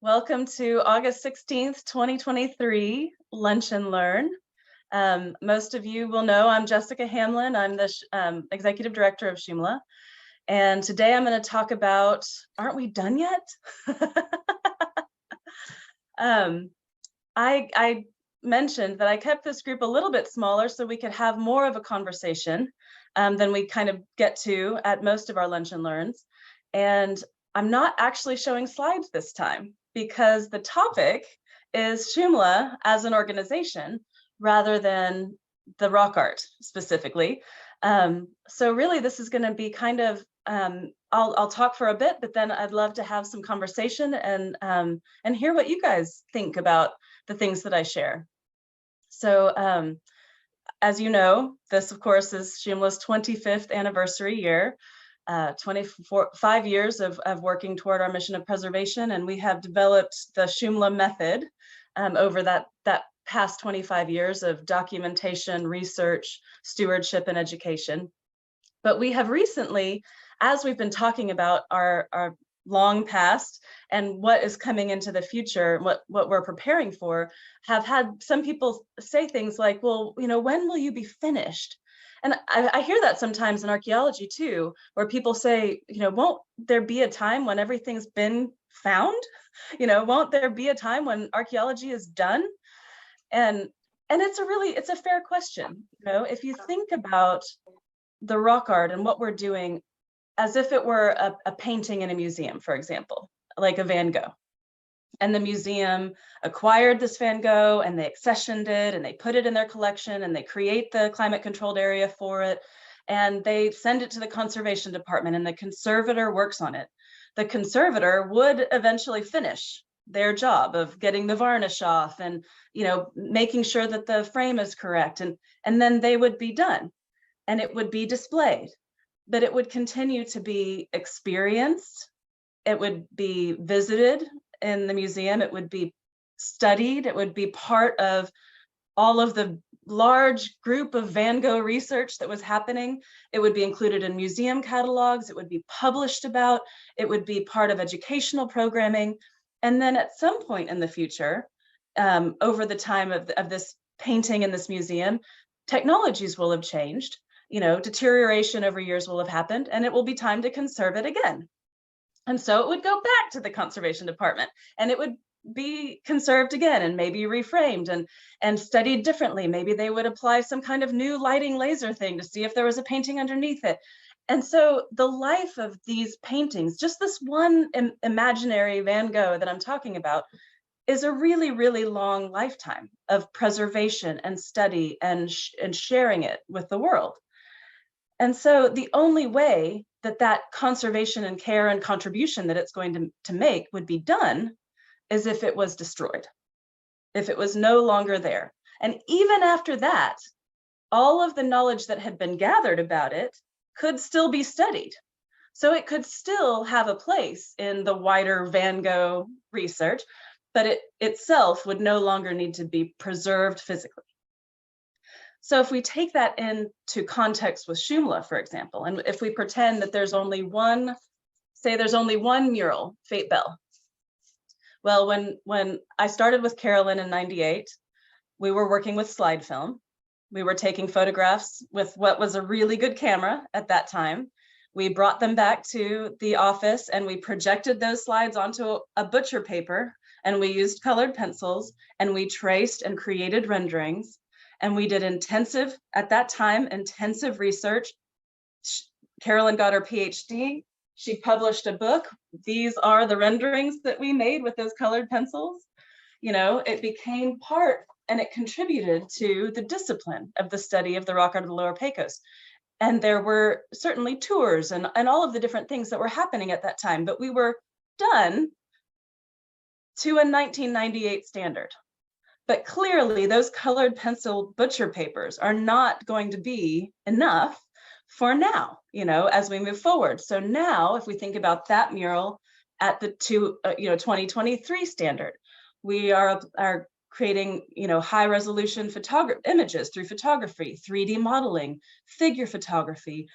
Welcome to August 16th, 2023 Lunch and Learn. Most of you will know I'm Jessica Hamlin. I'm the Executive Director of Shumla. And today I'm going to talk about, aren't we done yet? I mentioned that I kept this group a little bit smaller so we could have more of a conversation than we kind of get to at most of our Lunch and Learns. And I'm not actually showing slides this time, because the topic is Shumla as an organization rather than the rock art specifically. So really this is going to be kind of, I'll talk for a bit, but then I'd love to have some conversation and hear what you guys think about the things that I share. So as you know, this of course is Shumla's 25th anniversary year. 25 years of working toward our mission of preservation, and we have developed the Shumla method over that past 25 years of documentation, research, stewardship, and education. But we have recently, as we've been talking about our long past and what is coming into the future, what we're preparing for, have had some people say things like, well, you know, when will you be finished? And I hear that sometimes in archaeology too, where people say, you know, won't there be a time when everything's been found? You know, won't there be a time when archaeology is done? And it's a fair question. You know, if you think about the rock art and what we're doing as if it were a painting in a museum, for example, like a Van Gogh. And the museum acquired this Van Gogh and they accessioned it and they put it in their collection and they create the climate controlled area for it. And they send it to the conservation department and the conservator works on it. The conservator would eventually finish their job of getting the varnish off and, you know, making sure that the frame is correct. And then they would be done and it would be displayed, but it would continue to be experienced. It would be visited in the museum, it would be studied, it would be part of all of the large group of Van Gogh research that was happening. It would be included in museum catalogs, it would be published about, it would be part of educational programming. And then at some point in the future, over the time of this painting in this museum, technologies will have changed, you know, deterioration over years will have happened, and it will be time to conserve it again. And so it would go back to the conservation department and it would be conserved again and maybe reframed and studied differently. Maybe they would apply some kind of new lighting laser thing to see if there was a painting underneath it. And so the life of these paintings, just this one imaginary Van Gogh that I'm talking about, is a really, really long lifetime of preservation and study and sharing it with the world. And so the only way that conservation and care and contribution that it's going to make would be done is if it was destroyed, if it was no longer there. And even after that, all of the knowledge that had been gathered about it could still be studied. So it could still have a place in the wider Van Gogh research, but it itself would no longer need to be preserved physically. So if we take that into context with Shumla, for example, and if we pretend that there's only one, say there's only one mural, Fate Bell. Well, when I started with Carolyn in '98, we were working with slide film. We were taking photographs with what was a really good camera at that time. We brought them back to the office and we projected those slides onto a butcher paper, and we used colored pencils and we traced and created renderings. And we did intensive research. Carolyn got her PhD. She published a book. These are the renderings that we made with those colored pencils. You know, it became part and it contributed to the discipline of the study of the rock art of the Lower Pecos. And there were certainly tours and all of the different things that were happening at that time, but we were done to a 1998 standard. But clearly those colored pencil butcher papers are not going to be enough for now, you know, as we move forward. So now if we think about that mural at the 2023 standard, we are creating, you know, high resolution images through photography, 3D modeling, figure photography,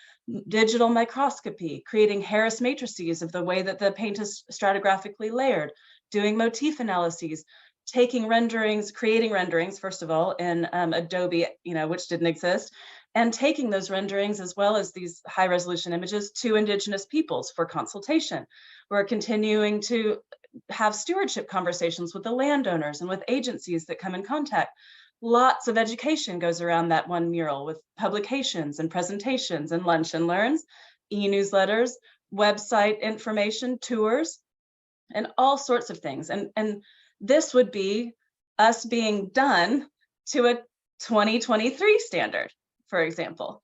digital microscopy, creating Harris matrices of the way that the paint is stratigraphically layered, doing motif analyses, taking renderings, creating renderings, first of all, in Adobe, which didn't exist, and taking those renderings as well as these high resolution images to Indigenous peoples for consultation. We're continuing to have stewardship conversations with the landowners and with agencies that come in contact. Lots of education goes around that one mural with publications and presentations and lunch and learns, e-newsletters, website information, tours, and all sorts of things. And this would be us being done to a 2023 standard, for example.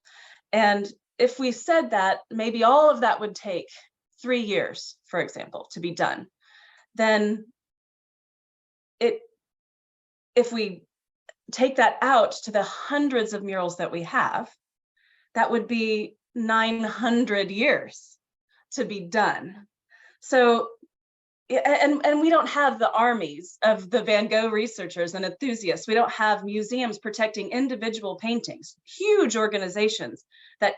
And if we said that, maybe all of that would take 3 years, for example, to be done, then if we take that out to the hundreds of murals that we have, that would be 900 years to be done. So, and we don't have the armies of the Van Gogh researchers and enthusiasts. We don't have museums protecting individual paintings, huge organizations that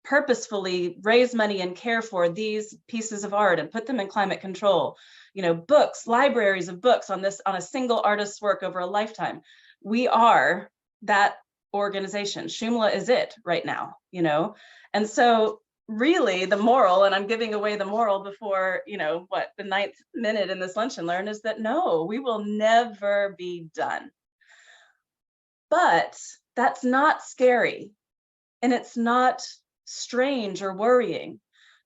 purposefully raise money and care for these pieces of art and put them in climate control. Books, libraries of books on a single artist's work over a lifetime. We are that organization. Shumla is it right now, And so really the moral, and I'm giving away the moral before, the 9th minute in this lunch and learn, is that no, we will never be done. But that's not scary. And it's not strange or worrying,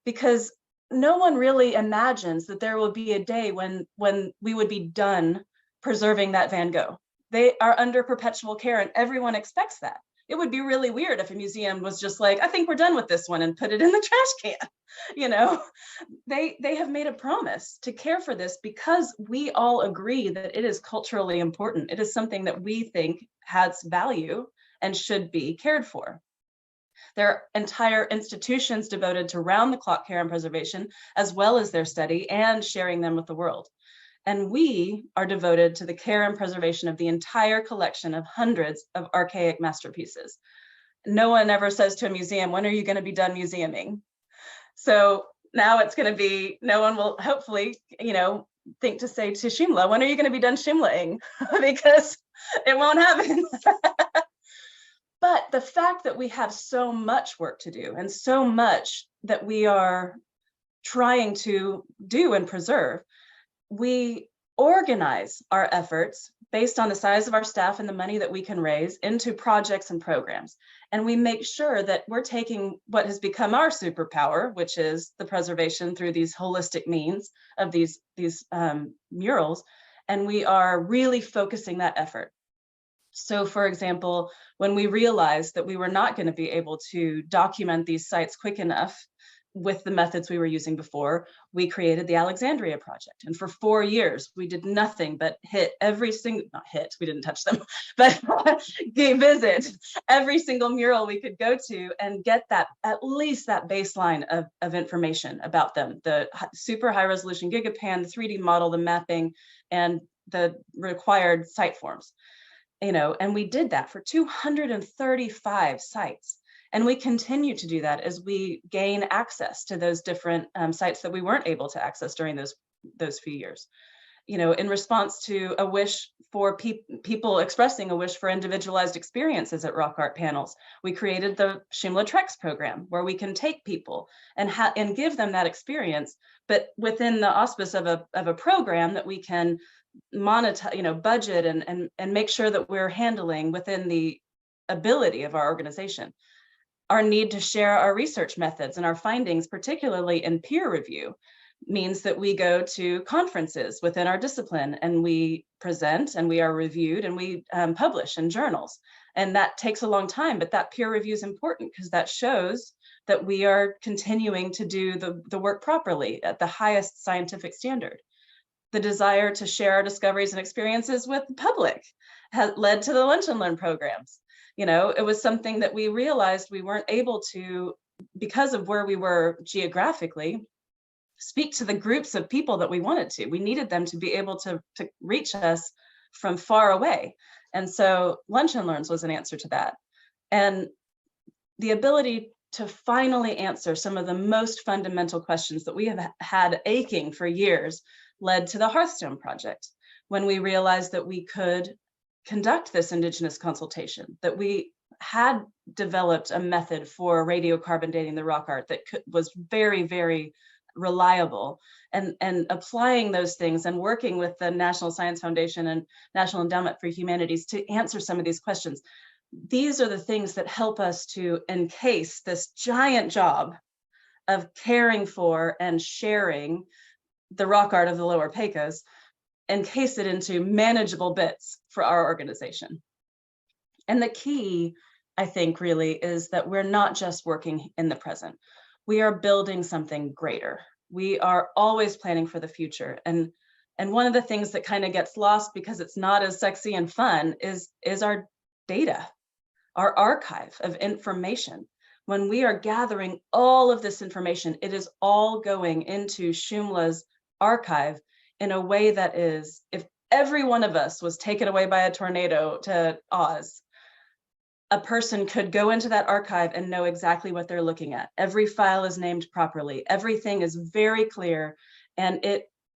because no one really imagines that there will be a day when we would be done preserving that Van Gogh. They are under perpetual care, and everyone expects that. It would be really weird if a museum was just like, I think we're done with this one, and put it in the trash can. They have made a promise to care for this because we all agree that it is culturally important. It is something that we think has value and should be cared for. There are entire institutions devoted to round-the-clock care and preservation, as well as their study and sharing them with the world. And we are devoted to the care and preservation of the entire collection of hundreds of archaic masterpieces. No one ever says to a museum, when are you going to be done museuming? So now it's going to be, no one will hopefully, think to say to Shumla, when are you going to be done Shumlaing? Because it won't happen. But the fact that we have so much work to do and so much that we are trying to do and preserve, we organize our efforts based on the size of our staff and the money that we can raise into projects and programs. And we make sure that we're taking what has become our superpower, which is the preservation through these holistic means of these murals, and we are really focusing that effort. So for example, when we realized that we were not going to be able to document these sites quick enough with the methods we were using before, we created the Alexandria Project. And for 4 years, we did nothing but we didn't touch them, but visit every single mural we could go to and get that, at least that baseline of information about them, the super high resolution gigapan, the 3D model, the mapping, and the required site forms. And we did that for 235 sites. And we continue to do that as we gain access to those different sites that we weren't able to access during those few years. In response to a wish for people expressing a wish for individualized experiences at rock art panels, we created the Shumla Treks program, where we can take people and give them that experience, but within the auspice of a program that we can monetize, budget and make sure that we're handling within the ability of our organization. Our need to share our research methods and our findings, particularly in peer review, means that we go to conferences within our discipline and we present and we are reviewed and we publish in journals. And that takes a long time, but that peer review is important because that shows that we are continuing to do the work properly at the highest scientific standard. The desire to share our discoveries and experiences with the public has led to the Lunch and Learn programs. It was something that we realized we weren't able to, because of where we were geographically, speak to the groups of people that we wanted to. We needed them to be able to reach us from far away. And so Lunch and Learns was an answer to that. And the ability to finally answer some of the most fundamental questions that we have had aching for years led to the Hearthstone Project, when we realized that we could conduct this Indigenous consultation, that we had developed a method for radiocarbon dating the rock art that was very, very reliable, and applying those things and working with the National Science Foundation and National Endowment for Humanities to answer some of these questions. These are the things that help us to encase this giant job of caring for and sharing the rock art of the Lower Pecos, encase it into manageable bits for our organization. And the key, I think, really is that we're not just working in the present. We are building something greater. We are always planning for the future. And one of the things that kind of gets lost because it's not as sexy and fun is our data, our archive of information. When we are gathering all of this information, it is all going into Shumla's archive in a way that is, if every one of us was taken away by a tornado to Oz, a person could go into that archive and know exactly what they're looking at. Every file is named properly. Everything is very clear. And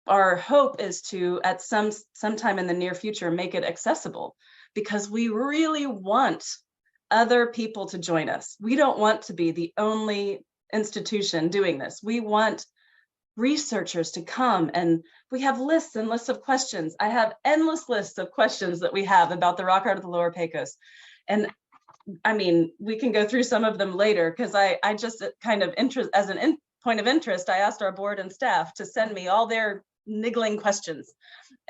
our hope is to, at sometime in the near future, make it accessible, because we really want other people to join us. We don't want to be the only institution doing this. We want researchers to come, and we have lists and lists of questions. I have endless lists of questions that we have about the rock art of the Lower Pecos. And I mean, we can go through some of them later, because I just kind of as an point of interest, I asked our board and staff to send me all their niggling questions.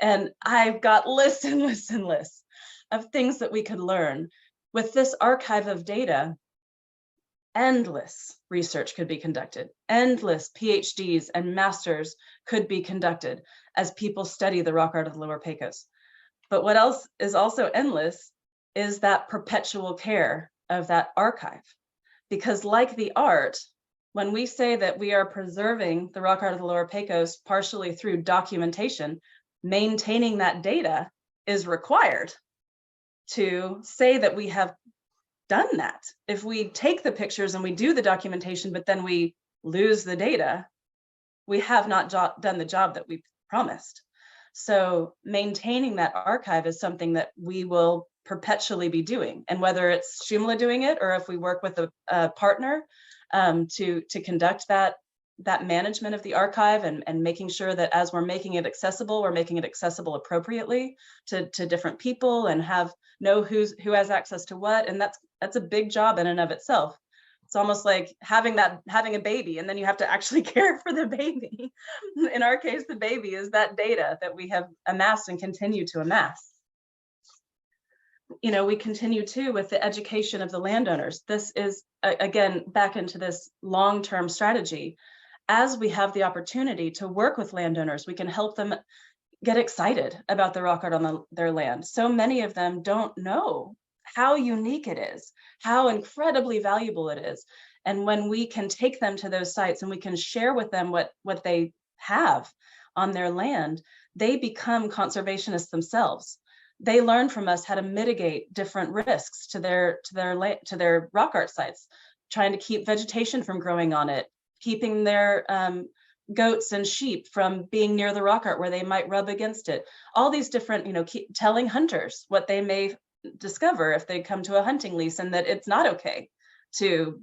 And I've got lists and lists and lists of things that we could learn. With this archive of data, endless research could be conducted. Endless PhDs and masters could be conducted as people study the rock art of the Lower Pecos. But what else is also endless is that perpetual care of that archive. Because like the art, when we say that we are preserving the rock art of the Lower Pecos partially through documentation, maintaining that data is required to say that we have done that. If we take the pictures and we do the documentation, but then we lose the data, we have not done the job that we promised. So maintaining that archive is something that we will perpetually be doing. And whether it's Shumla doing it, or if we work with a partner to conduct that management of the archive, and making sure that as we're making it accessible, we're making it accessible appropriately to different people, and know who has access to what. And that's a big job in and of itself. It's almost like having a baby, and then you have to actually care for the baby. In our case, the baby is that data that we have amassed and continue to amass. You know, we continue too with the education of the landowners. This is, again, back into this long-term strategy. As we have the opportunity to work with landowners, we can help them get excited about the rock art on their land. So many of them don't know how unique it is, how incredibly valuable it is. And when we can take them to those sites and we can share with them what they have on their land, they become conservationists themselves. They learn from us how to mitigate different risks to their rock art sites, trying to keep vegetation from growing on it, keeping their goats and sheep from being near the rock art where they might rub against it. All these different, telling hunters what they may discover if they come to a hunting lease, and that it's not okay to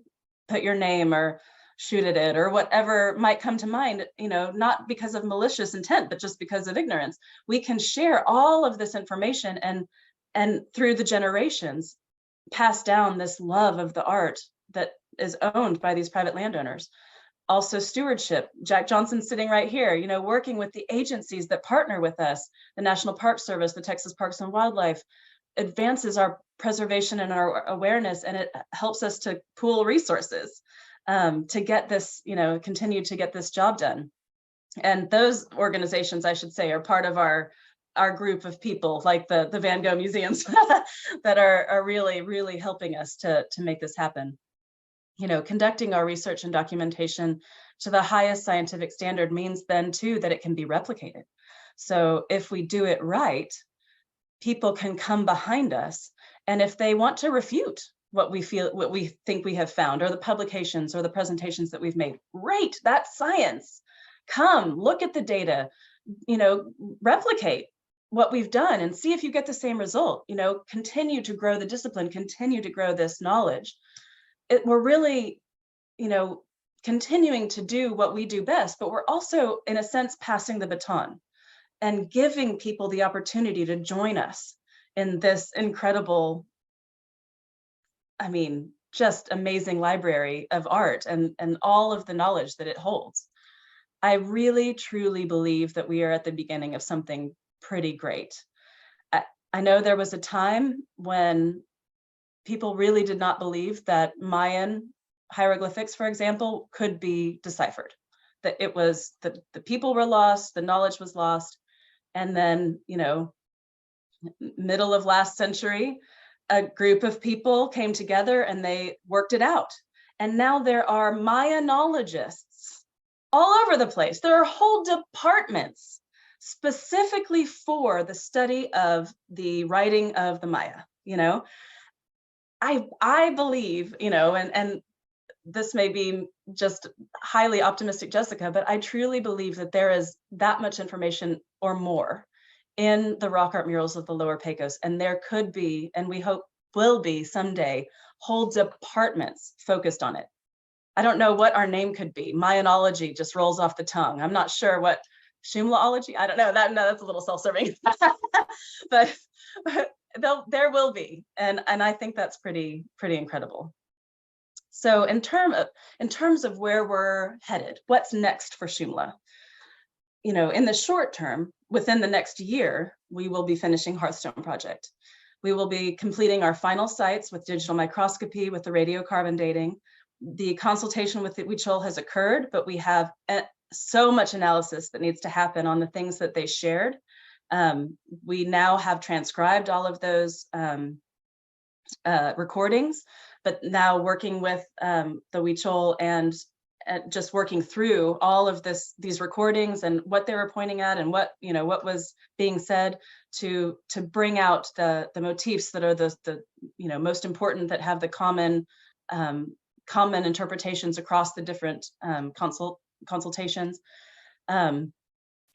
put your name or shoot at it or whatever might come to mind, not because of malicious intent, but just because of ignorance. We can share all of this information and through the generations pass down this love of the art that is owned by these private landowners. Also stewardship. Jack Johnson's sitting right here, working with the agencies that partner with us, the National Park Service, the Texas Parks and Wildlife, advances our preservation and our awareness, and it helps us to pool resources to get this, continue to get this job done. And those organizations, I should say, are part of our group of people, like the Van Gogh museums that are really, really helping us to make this happen. Conducting our research and documentation to the highest scientific standard means then too that it can be replicated. So if we do it right, people can come behind us, and if they want to refute what we think we have found, or the publications or the presentations that we've made, great, that's science. Come look at the data, replicate what we've done and see if you get the same result. Continue to grow the discipline, continue to grow this knowledge. We're really, continuing to do what we do best, but we're also, in a sense, passing the baton and giving people the opportunity to join us in this incredible, just amazing library of art and all of the knowledge that it holds. I really, truly believe that we are at the beginning of something pretty great. I know there was a time when people really did not believe that Mayan hieroglyphics, for example, could be deciphered, that it was the people were lost, the knowledge was lost. And then, middle of last century, a group of people came together and they worked it out. And now there are Mayanologists all over the place. There are whole departments specifically for the study of the writing of the Maya. I believe, and this may be just highly optimistic, Jessica, but I truly believe that there is that much information or more in the rock art murals of the Lower Pecos, and there could be, and we hope will be someday, whole departments focused on it. I don't know what our name could be. Mayanology just rolls off the tongue. I'm not sure what Shumlaology. I don't know. That's a little self-serving, but there will be, and I think that's pretty incredible. So in terms of where we're headed, what's next for Shumla? In the short term, within the next year, we will be finishing Hearthstone project. We will be completing our final sites with digital microscopy, with the radiocarbon dating. The consultation with the Huichol has occurred, but we have so much analysis that needs to happen on the things that they shared. We now have transcribed all of those recordings, but now working with the Huichol and just working through all of these recordings and what they were pointing at and what was being said to bring out the motifs that are the most important, that have the common interpretations across the different consultations.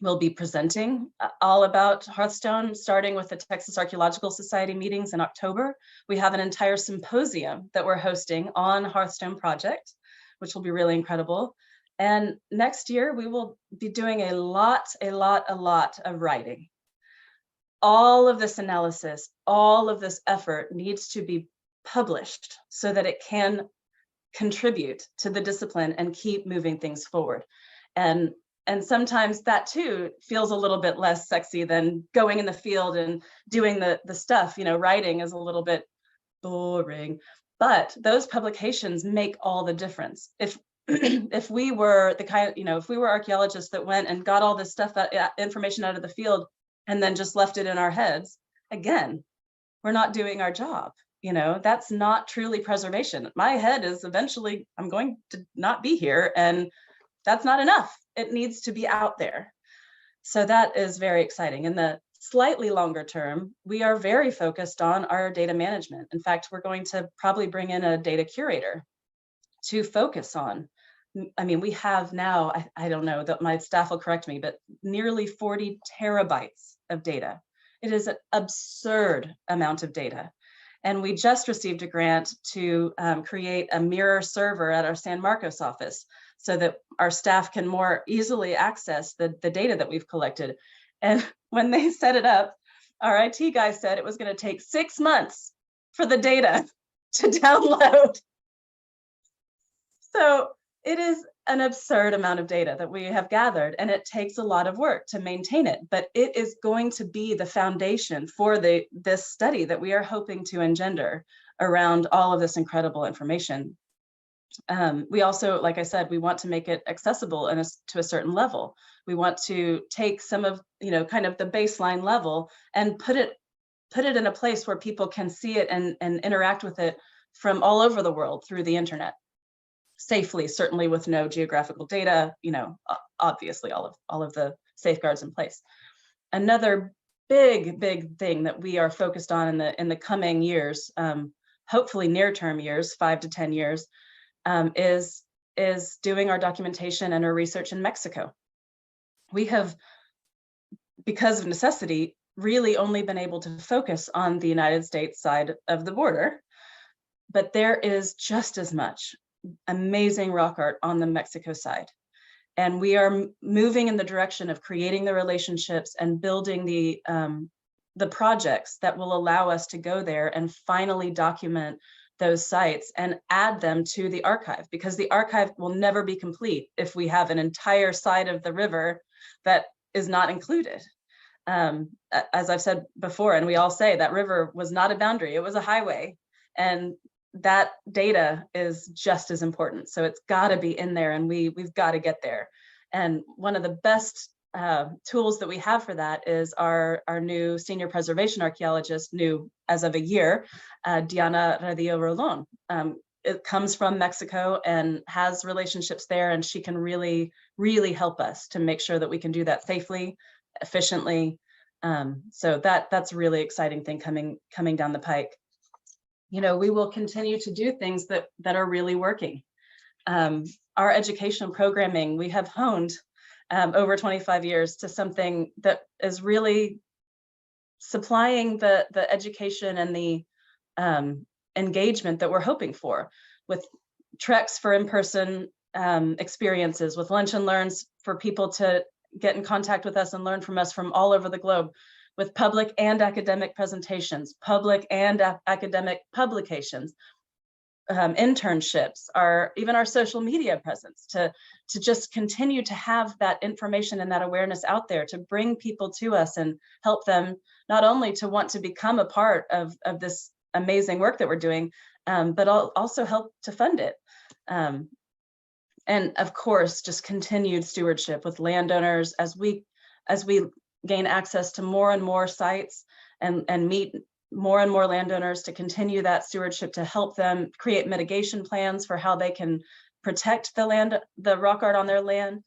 We'll be presenting all about Hearthstone, starting with the Texas Archaeological Society meetings in October. We have an entire symposium that we're hosting on Hearthstone project, which will be really incredible. And next year, we will be doing a lot of writing. All of this analysis, all of this effort needs to be published so that it can contribute to the discipline and keep moving things forward. And sometimes that too feels a little bit less sexy than going in the field and doing the stuff. Writing is a little bit boring, but those publications make all the difference. If we were the kind, if we were archaeologists that went and got all this stuff, information out of the field and then just left it in our heads, again, we're not doing our job. That's not truly preservation. My head is eventually, I'm going to not be here, and that's not enough. It needs to be out there. So that is very exciting. In the slightly longer term, we are very focused on our data management. In fact, we're going to probably bring in a data curator to focus on. We have now, I don't know, that my staff will correct me, but nearly 40 terabytes of data. It is an absurd amount of data. And we just received a grant to create a mirror server at our San Marcos office so that our staff can more easily access the data that we've collected. And when they set it up, our IT guy said it was going to take 6 months for the data to download. So it is an absurd amount of data that we have gathered, and it takes a lot of work to maintain it, but it is going to be the foundation for this study that we are hoping to engender around all of this incredible information. We also, like I said, we want to make it accessible to a certain level. We want to take some of, kind of the baseline level and put it in a place where people can see it and interact with it from all over the world through the internet. Safely, certainly with no geographical data, obviously all of the safeguards in place. Another big thing that we are focused on in the coming years, hopefully near-term years, 5 to 10 years, is doing our documentation and our research in Mexico. We have because of necessity, really only been able to focus on the United States side of the border. But there is just as much amazing rock art on the Mexico side. And we are moving in the direction of creating the relationships and building the projects that will allow us to go there and finally document those sites and add them to the archive, because the archive will never be complete if we have an entire side of the river that is not included. As I've said before, and we all say, that river was not a boundary, it was a highway. And that data is just as important. So it's got to be in there, and we've got to get there. And one of the best tools that we have for that is our new senior preservation archaeologist, new as of a year, Diana Radillo Rolon. It comes from Mexico and has relationships there, and she can really, really help us to make sure that we can do that safely, efficiently. So that's a really exciting thing coming down the pike. You know, we will continue to do things that are really working. Our educational programming, we have honed over 25 years to something that is really supplying the education and the engagement that we're hoping for, with treks for in-person experiences, with lunch and learns for people to get in contact with us and learn from us from all over the globe, with public and academic presentations, public and academic publications, internships, even our social media presence, to just continue to have that information and that awareness out there, to bring people to us and help them not only to want to become a part of this amazing work that we're doing, but also help to fund it. And of course, just continued stewardship with landowners as we gain access to more and more sites and meet more and more landowners, to continue that stewardship, to help them create mitigation plans for how they can protect the rock art on their land.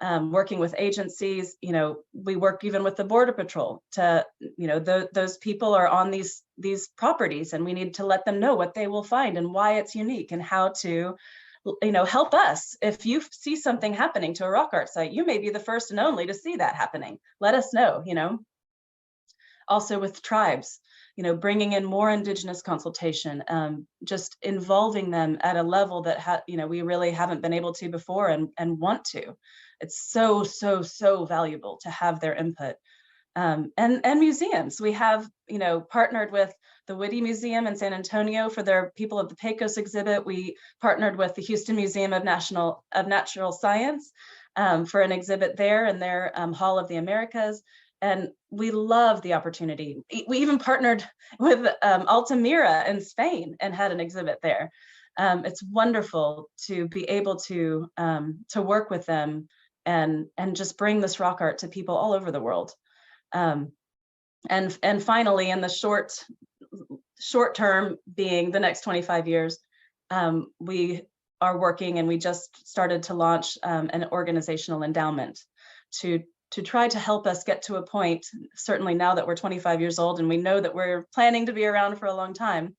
Working with agencies, you know, we work even with the Border Patrol to, you know, those people are on these properties, and we need to let them know what they will find and why it's unique, and how to, you know, help us. If you see something happening to a rock art site, you may be the first and only to see that happening. Let us know, you know. Also with tribes, you know, bringing in more Indigenous consultation, just involving them at a level that you know, we really haven't been able to before, and want to. It's so valuable to have their input. And museums. We have, you know, partnered with the Whitty Museum in San Antonio for their People of the Pecos exhibit. We partnered with the Houston Museum of Natural Science for an exhibit there in their Hall of the Americas. And we love the opportunity. We even partnered with Altamira in Spain and had an exhibit there. It's wonderful to be able to work with them and just bring this rock art to people all over the world. And finally, in the short term, being the next 25 years, we are working, and we just started to launch an organizational endowment to try to help us get to a point, certainly now that we're 25 years old and we know that we're planning to be around for a long time,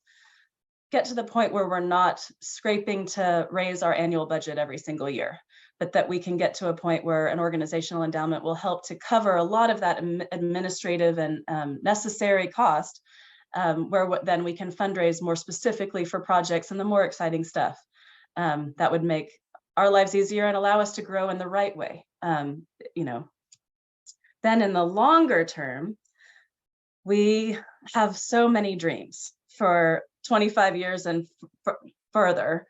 get to the point where we're not scraping to raise our annual budget every single year, but that we can get to a point where an organizational endowment will help to cover a lot of that administrative and necessary cost, where then we can fundraise more specifically for projects and the more exciting stuff that would make our lives easier and allow us to grow in the right way. You know, then in the longer term, we have so many dreams for 25 years and further.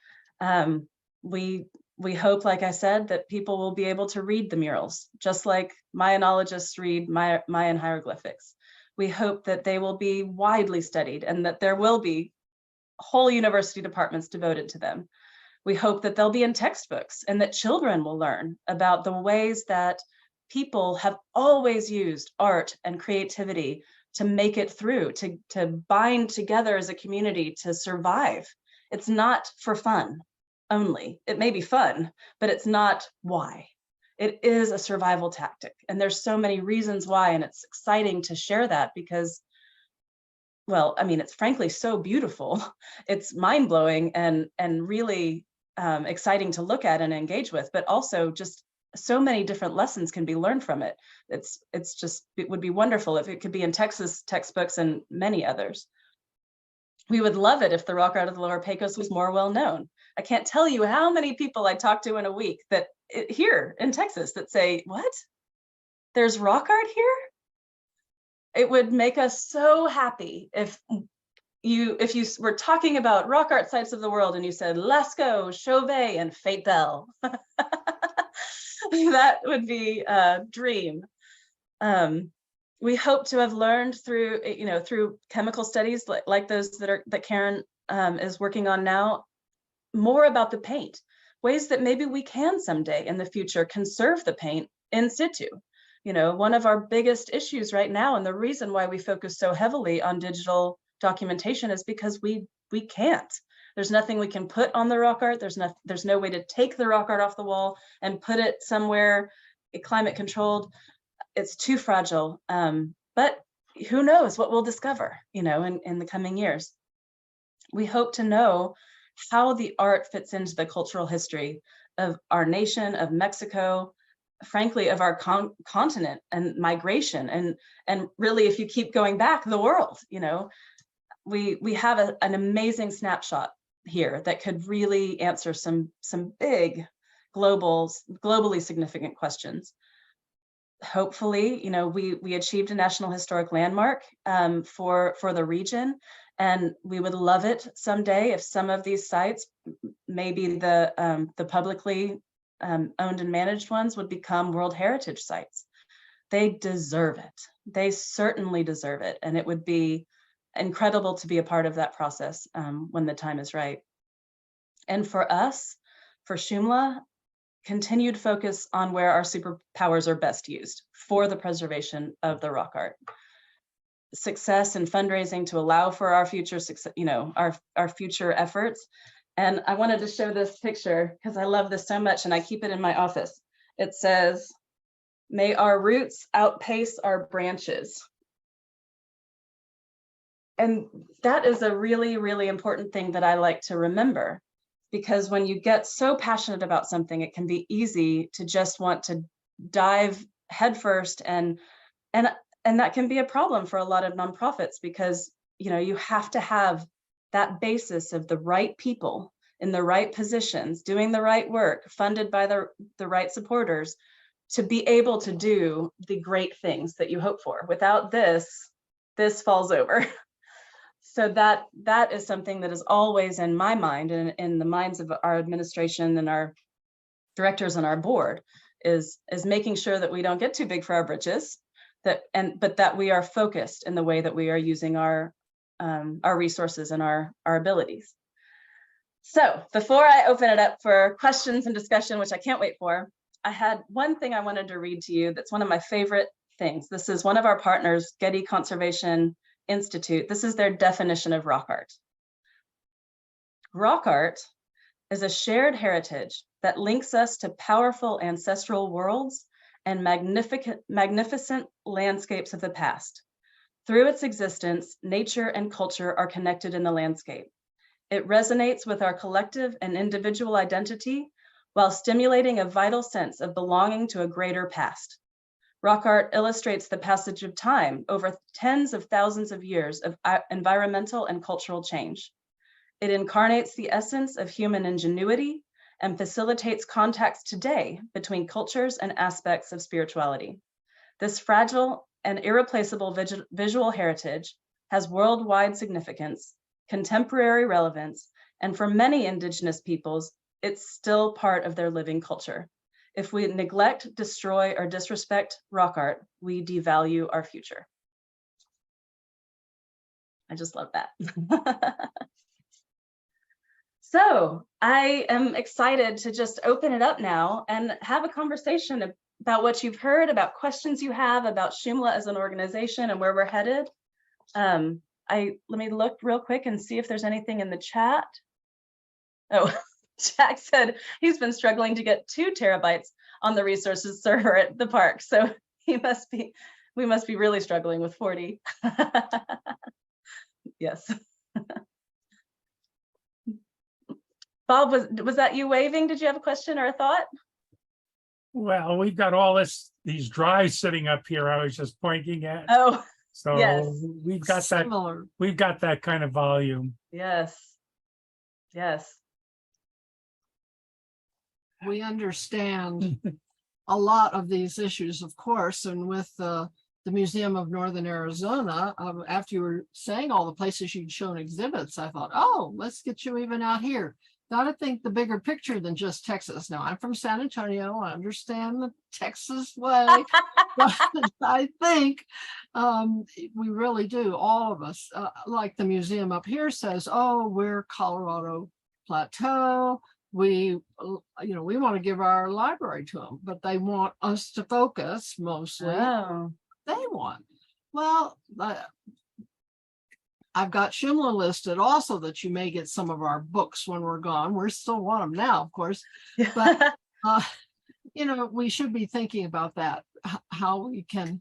We hope, like I said, that people will be able to read the murals, just like Mayanologists read Mayan hieroglyphics. We hope that they will be widely studied and that there will be whole university departments devoted to them. We hope that they'll be in textbooks and that children will learn about the ways that people have always used art and creativity to make it through, to bind together as a community to survive. It's not for fun only. It may be fun, but it's not why. It is a survival tactic. And there's so many reasons why, and it's exciting to share that because, well, I mean, it's frankly so beautiful. It's mind-blowing and really exciting to look at and engage with, but also just so many different lessons can be learned from it. It would be wonderful if it could be in Texas textbooks and many others. We would love it if the rock art of the Lower Pecos was more well known. I can't tell you how many people I talk to in a week that here in Texas that say, what? There's rock art here? It would make us so happy if you were talking about rock art sites of the world and you said Lascaux, Chauvet, and Fate Bell. That would be a dream. We hope to have learned through chemical studies like those that Karen is working on now, more about the paint, ways that maybe we can someday in the future conserve the paint in situ. One of our biggest issues right now, and the reason why we focus so heavily on digital documentation, is because we can't. There's nothing we can put on the rock art. There's no way to take the rock art off the wall and put it somewhere climate controlled. It's too fragile. But who knows what we'll discover, in the coming years. We hope to know how the art fits into the cultural history of our nation, of Mexico, frankly, of our continent and migration, and really, if you keep going back, the world. We have an amazing snapshot here that could really answer some big globally significant questions. Hopefully, we achieved a National Historic Landmark for the region, and we would love it someday if some of these sites, maybe the publicly owned and managed ones, would become World Heritage sites. They deserve it. They certainly deserve it, and it would be incredible to be a part of that process when the time is right. And for us, for Shumla, continued focus on where our superpowers are best used for the preservation of the rock art. Success in fundraising to allow for our future success, our future efforts. And I wanted to show this picture because I love this so much and I keep it in my office. It says, "May our roots outpace our branches." And that is a really, really important thing that I like to remember, because when you get so passionate about something, it can be easy to just want to dive headfirst, and that can be a problem for a lot of nonprofits, because you have to have that basis of the right people in the right positions, doing the right work, funded by the right supporters, to be able to do the great things that you hope for. Without this falls over. So that is something that is always in my mind and in the minds of our administration and our directors and our board, is making sure that we don't get too big for our britches, but that we are focused in the way that we are using our resources and our abilities. So before I open it up for questions and discussion, which I can't wait for, I had one thing I wanted to read to you that's one of my favorite things. This is one of our partners, Getty Conservation Institute. This is their definition of rock art. Rock art is a shared heritage that links us to powerful ancestral worlds and magnificent landscapes of the past. Through its existence, nature and culture are connected in the landscape. It resonates with our collective and individual identity while stimulating a vital sense of belonging to a greater past. Rock art illustrates the passage of time over tens of thousands of years of environmental and cultural change. It incarnates the essence of human ingenuity and facilitates contacts today between cultures and aspects of spirituality. This fragile and irreplaceable visual heritage has worldwide significance, contemporary relevance, and for many Indigenous peoples, it's still part of their living culture. If we neglect, destroy, or disrespect rock art, we devalue our future. I just love that. So I am excited to just open it up now and have a conversation about what you've heard, about questions you have about Shumla as an organization and where we're headed. Let me look real quick and see if there's anything in the chat. Oh. Jack said he's been struggling to get 2 terabytes on the resources server at the park. So we must be really struggling with 40. Yes. Bob, was that you waving? Did you have a question or a thought? Well, we've got all these drives sitting up here. I was just pointing at. Oh, So yes. we've got that. Similar. We've got that kind of volume. Yes. Yes. We understand a lot of these issues, of course, and with the Museum of Northern Arizona, after you were saying all the places you'd shown exhibits, I thought, oh, let's get you even out here. Got to think the bigger picture than just Texas. Now, I'm from San Antonio. I understand the Texas way, but I think we really do, all of us, like the museum up here says, oh, we're Colorado Plateau. We want to give our library to them, but they want us to focus mostly. Oh. They want. Well, I've got Shumla listed also that you may get some of our books when we're gone. We still want them now, of course, but we should be thinking about that, how we can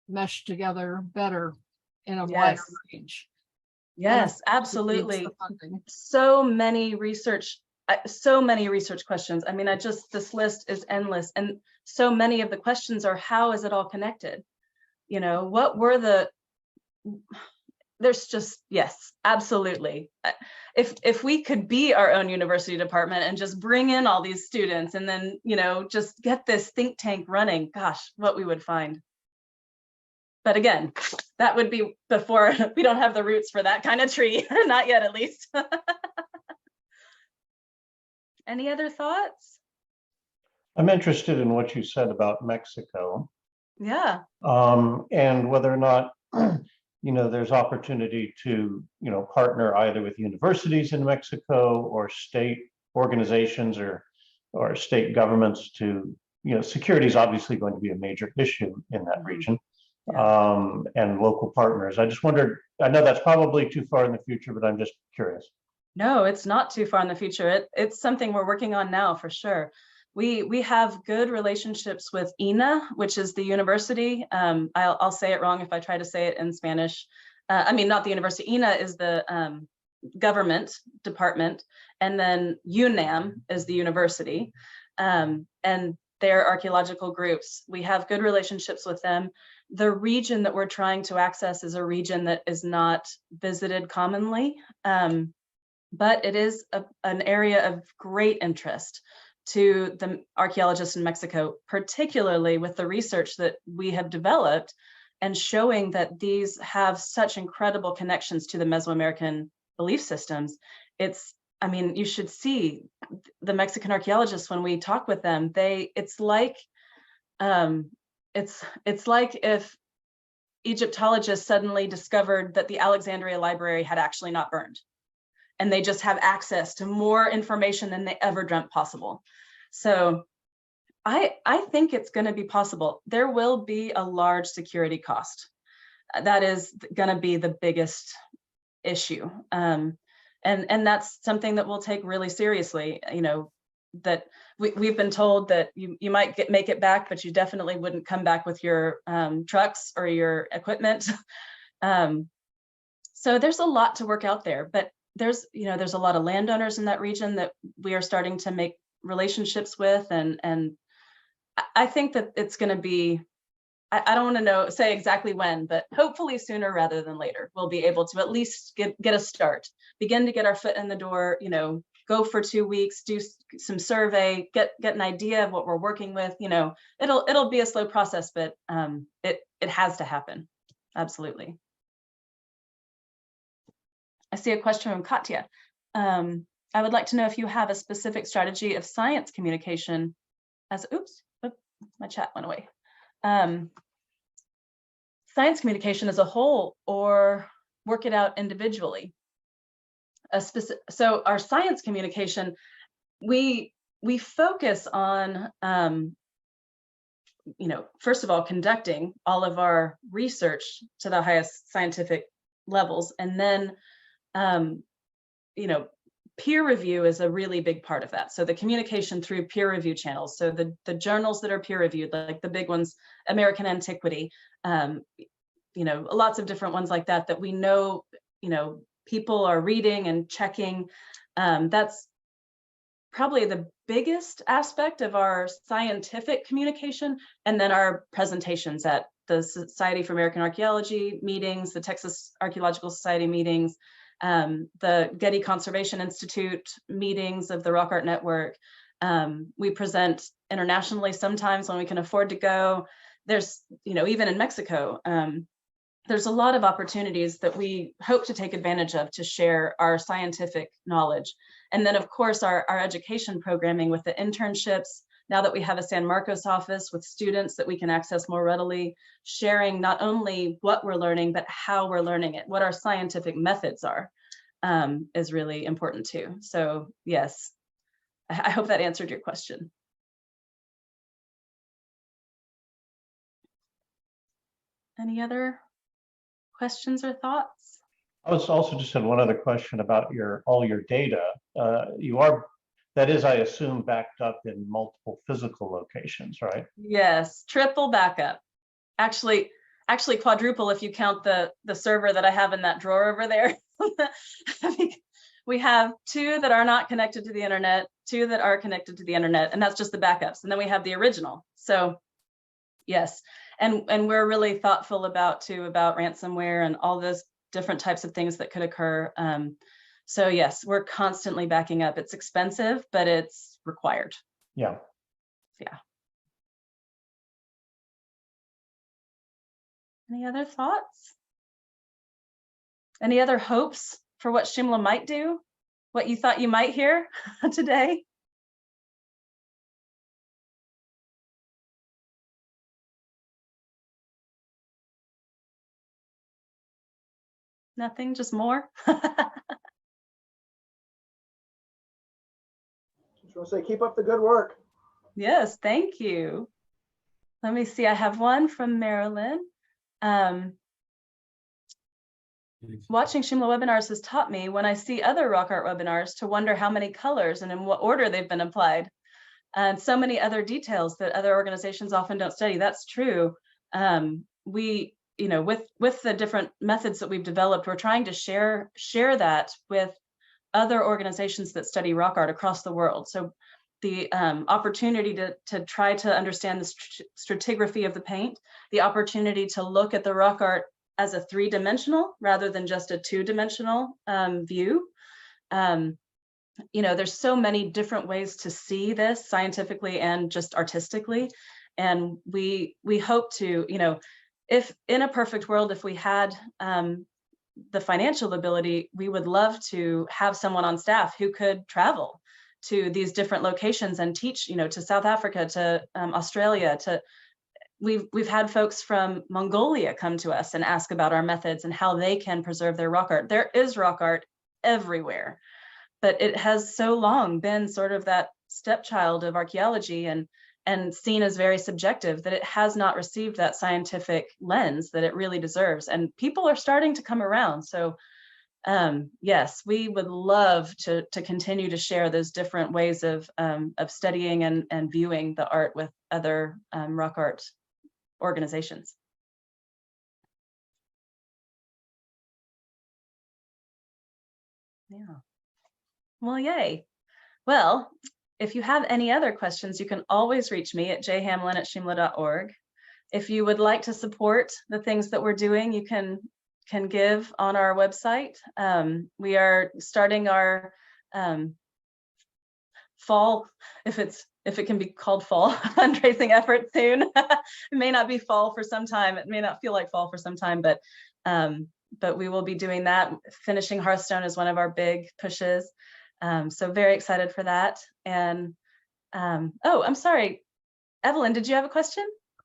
mesh together better in a wider range. Yes, absolutely. So many research questions. I mean, this list is endless. And so many of the questions are, how is it all connected? What were there's just, yes, absolutely. If we could be our own university department and just bring in all these students and then, just get this think tank running, gosh, what we would find. But again, that would be before we don't have the roots for that kind of tree, not yet at least. Any other thoughts? I'm interested in what you said about Mexico. Yeah. And whether or not, there's opportunity to, partner either with universities in Mexico or state organizations or state governments to, security is obviously going to be a major issue in that region. Yeah. And local partners. I just wondered, I know that's probably too far in the future, but I'm just curious. No, it's not too far in the future. It's something we're working on now for sure. We have good relationships with INA, which is the university. I'll say it wrong if I try to say it in Spanish. Not the university. INA is the government department, and then UNAM is the university. And their archaeological groups. We have good relationships with them. The region that we're trying to access is a region that is not visited commonly. But it is an area of great interest to the archaeologists in Mexico, particularly with the research that we have developed and showing that these have such incredible connections to the Mesoamerican belief systems. You should see the Mexican archaeologists when we talk with them. It's like if Egyptologists suddenly discovered that the Alexandria Library had actually not burned. And they just have access to more information than they ever dreamt possible. So I think it's going to be possible. There will be a large security cost. That is going to be the biggest issue. And that's something that we'll take really seriously. That we've been told that you might make it back, but you definitely wouldn't come back with your trucks or your equipment. So there's a lot to work out there, but there's a lot of landowners in that region that we are starting to make relationships with, and I think that it's going to be, I don't want to say exactly when, but hopefully sooner rather than later, we'll be able to at least get a start, begin to get our foot in the door, go for 2 weeks, do some survey, get an idea of what we're working with. It'll be a slow process, but it has to happen. Absolutely. I see a question from Katya. I would like to know if you have a specific strategy of science communication my chat went away. Science communication as a whole, or work it out individually. So our science communication, we focus on, first of all, conducting all of our research to the highest scientific levels, and then peer review is a really big part of that. So the communication through peer review channels. So the journals that are peer reviewed, like the big ones, American Antiquity, lots of different ones like that we know, people are reading and checking. That's probably the biggest aspect of our scientific communication, and then our presentations at the Society for American Archaeology meetings, the Texas Archaeological Society meetings, the Getty Conservation Institute meetings of the Rock Art Network. We present internationally sometimes when we can afford to go. There's, even in Mexico, there's a lot of opportunities that we hope to take advantage of to share our scientific knowledge. And then, of course, our education programming with the internships. Now that we have a San Marcos office with students that we can access more readily, sharing not only what we're learning, but how we're learning it, what our scientific methods are, is really important too. So yes, I hope that answered your question. Any other questions or thoughts? I was also just had one other question about all your data. That is, I assume, backed up in multiple physical locations, right? Yes, triple backup. Actually quadruple if you count the server that I have in that drawer over there. We have 2 that are not connected to the internet, 2 that are connected to the internet, and that's just the backups. And then we have the original. So yes, and we're really thoughtful about ransomware and all those different types of things that could occur. So yes, we're constantly backing up. It's expensive, but it's required. Yeah. Yeah. Any other thoughts? Any other hopes for what Shumla might do? What you thought you might hear today? Nothing, just more? Just want to say, keep up the good work. Yes, thank you. Let me see, I have one from Marilyn. Watching Shumla webinars has taught me when I see other rock art webinars to wonder how many colors and in what order they've been applied. And so many other details that other organizations often don't study. That's true. We, with the different methods that we've developed, we're trying to share that with other organizations that study rock art across the world. So the opportunity to try to understand the stratigraphy of the paint, the opportunity to look at the rock art as a 3-dimensional rather than just a 2-dimensional view. There's so many different ways to see this scientifically and just artistically. And we hope to, if in a perfect world, if we had the financial ability, we would love to have someone on staff who could travel to these different locations and teach, to South Africa, to Australia, we've had folks from Mongolia come to us and ask about our methods and how they can preserve their rock art. There is rock art everywhere, but it has so long been sort of that stepchild of archaeology and seen as very subjective that it has not received that scientific lens that it really deserves. And people are starting to come around. So yes, we would love to continue to share those different ways of studying and viewing the art with other rock art organizations. Yeah. Well, yay. Well, if you have any other questions, you can always reach me at jhamlin@shumla.org. If you would like to support the things that we're doing, you can give on our website. We are starting our fall, if it can be called fall, fundraising effort soon. It may not be fall for some time. It may not feel like fall for some time, but we will be doing that. Finishing Hearthstone is one of our big pushes. So very excited for that. And oh, I'm sorry, Evelyn, did you have a question?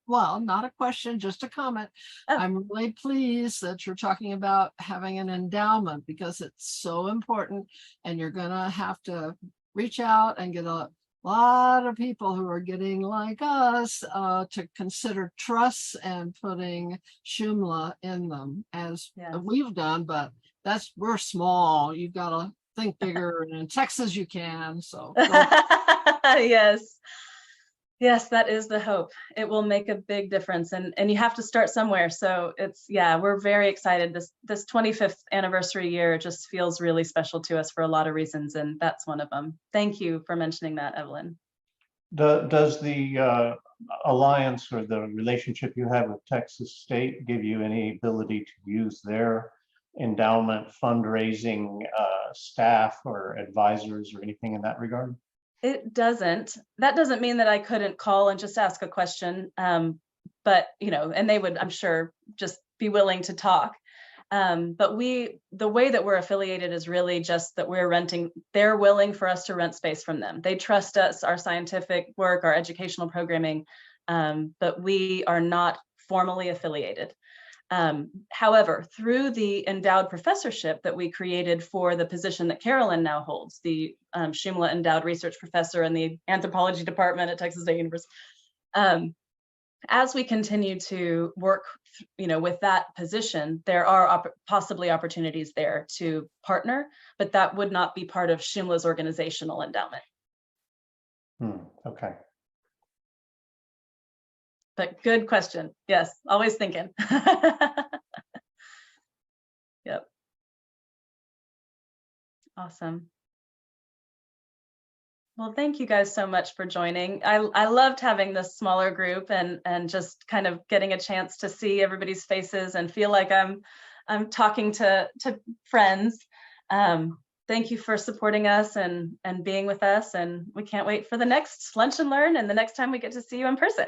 Well, not a question, just a comment. Oh. I'm really pleased that you're talking about having an endowment because it's so important, and you're gonna have to reach out and get a lot of people who are getting like us to consider trusts and putting Shumla in them as we've done, but we're small. You've got to think bigger, and in Texas you can. So yes. Yes, that is the hope. It will make a big difference, and you have to start somewhere. So it's, yeah, we're very excited. This 25th anniversary year just feels really special to us for a lot of reasons, and that's one of them. Thank you for mentioning that, Evelyn. Does the alliance or the relationship you have with Texas State give you any ability to use their endowment fundraising staff or advisors or anything in that regard? It doesn't. That doesn't mean that I couldn't call and just ask a question. But, you know, and they would, I'm sure, just be willing to talk. But the way that we're affiliated is really just that we're renting, they're willing for us to rent space from them. They trust us, our scientific work, our educational programming, but we are not formally affiliated. However, through the endowed professorship that we created for the position that Carolyn now holds, the Shumla Endowed Research Professor in the Anthropology Department at Texas State University, as we continue to work, you know, with that position, there are possibly opportunities there to partner, but that would not be part of Shumla's organizational endowment. Okay. But good question. Yes, always thinking. Yep. Awesome. Well, thank you guys so much for joining. I loved having this smaller group and just kind of getting a chance to see everybody's faces and feel like I'm talking to friends. Thank you for supporting us and being with us, and we can't wait for the next Lunch and Learn and the next time we get to see you in person.